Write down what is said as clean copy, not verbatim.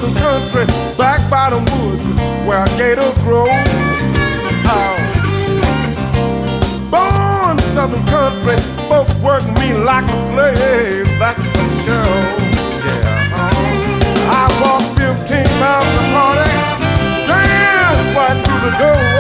southern country, back by the woods where gators grow. Oh. Born southern country, folks work me like a slave, that's for sure. Yeah. I walk 15 miles to party, dance right through the door.